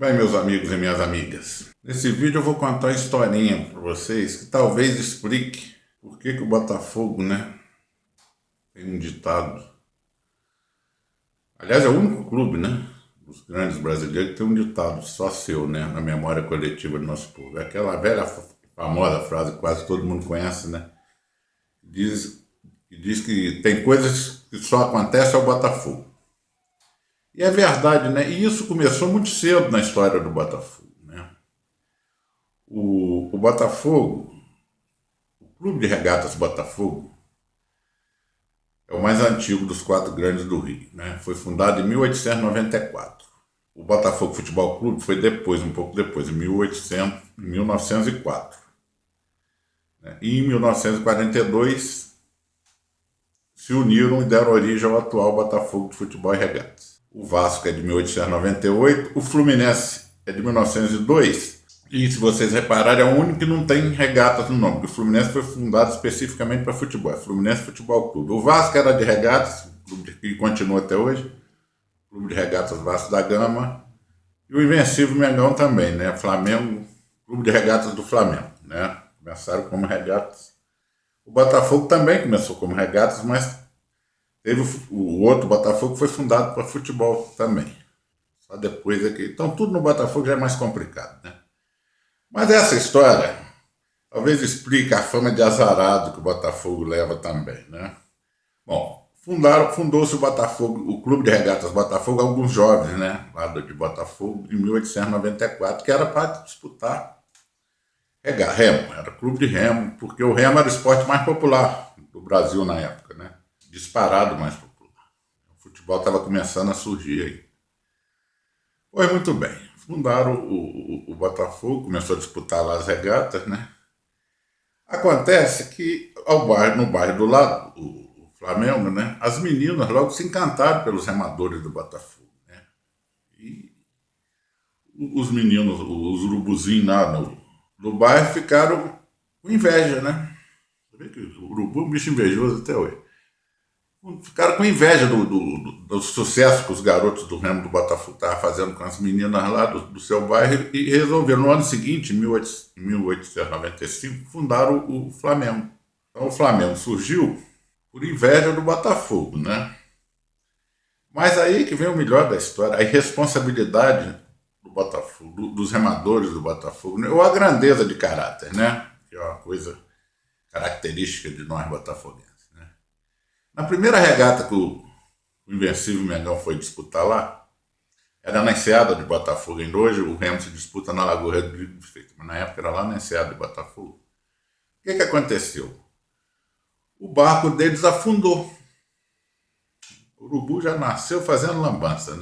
Bem, meus amigos e minhas amigas, nesse vídeo eu vou contar uma historinha para vocês que talvez explique por que o Botafogo, tem um ditado. Aliás, é o único clube, dos grandes brasileiros que tem um ditado só seu, na memória coletiva do nosso povo. É aquela velha famosa frase que quase todo mundo conhece, que diz que tem coisas que só acontecem ao Botafogo. E é verdade, E isso começou muito cedo na história do Botafogo, O Botafogo, o Clube de Regatas Botafogo, é o mais antigo dos quatro grandes do Rio, Foi fundado em 1894. O Botafogo Futebol Clube foi depois, um pouco depois, em 1904. E em 1942 se uniram e deram origem ao atual Botafogo de Futebol e Regatas. O Vasco é de 1898, o Fluminense é de 1902, e se vocês repararem, é o único que não tem regatas no nome, porque o Fluminense foi fundado especificamente para futebol, é Fluminense Futebol Clube. O Vasco era de regatas, que continua até hoje, Clube de Regatas Vasco da Gama, e o Invencível Mengão também, Flamengo, Clube de Regatas do Flamengo, Começaram como regatas. O Botafogo também começou como regatas, mas teve o outro Botafogo que foi fundado para futebol também. Só depois aqui. Então tudo no Botafogo já é mais complicado, Mas essa história talvez explique a fama de azarado que o Botafogo leva também, Bom, fundou-se o Botafogo, o Clube de Regatas Botafogo, alguns jovens, lá de Botafogo, em 1894, que era para disputar remo, era clube de remo, porque o remo era o esporte mais popular do Brasil na época, Disparado mais popular. O futebol estava começando a surgir aí. Pois muito bem, fundaram o Botafogo, começou a disputar lá as regatas, Acontece que no bairro do lado, o Flamengo, as meninas logo se encantaram pelos remadores do Botafogo, E os meninos, os urubuzinhos lá no bairro ficaram com inveja, Você vê que o urubu é um bicho invejoso até hoje. Ficaram com inveja do sucesso que os garotos do remo do Botafogo estavam fazendo com as meninas lá do seu bairro e resolveram, no ano seguinte, em 1895, fundaram o Flamengo. Então o Flamengo surgiu por inveja do Botafogo, Mas aí que vem o melhor da história, a irresponsabilidade do Botafogo, dos remadores do Botafogo, ou a grandeza de caráter, Que é uma coisa característica de nós botafoguenses. Na primeira regata que o Invencível Mengão foi disputar lá, era na enseada de Botafogo. Ainda hoje o remo se disputa na Lagoa do Rio, mas na época era lá na enseada de Botafogo. O que aconteceu? O barco deles afundou. O urubu já nasceu fazendo lambança,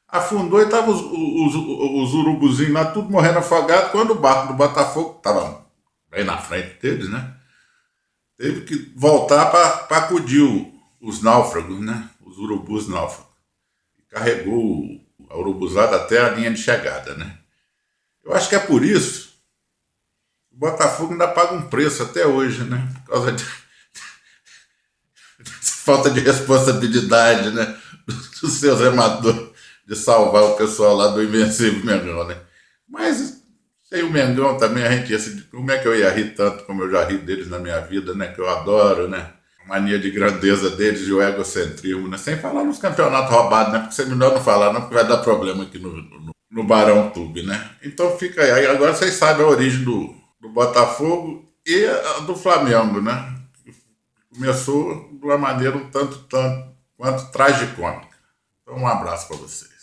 Afundou e estavam os urubuzinhos lá, tudo morrendo afogado, quando o barco do Botafogo estava bem na frente deles, Teve que voltar para acudir os náufragos, Os urubus náufragos. E carregou a urubuzada até a linha de chegada, Eu acho que é por isso que o Botafogo ainda paga um preço até hoje, Por causa de falta de responsabilidade, dos seus remadores de salvar o pessoal lá do Invencível Mengão, Mas sem o Mengão também a gente ia se... Como é que eu ia rir tanto como eu já ri deles na minha vida, Que eu adoro, A mania de grandeza deles e o egocentrismo, Sem falar nos campeonatos roubados, Porque isso é melhor não falar, porque vai dar problema aqui no Barão Tube, Então fica aí. Agora vocês sabem a origem do Botafogo e a do Flamengo, Começou de uma maneira um tanto quanto tragicômica. Então um abraço para vocês.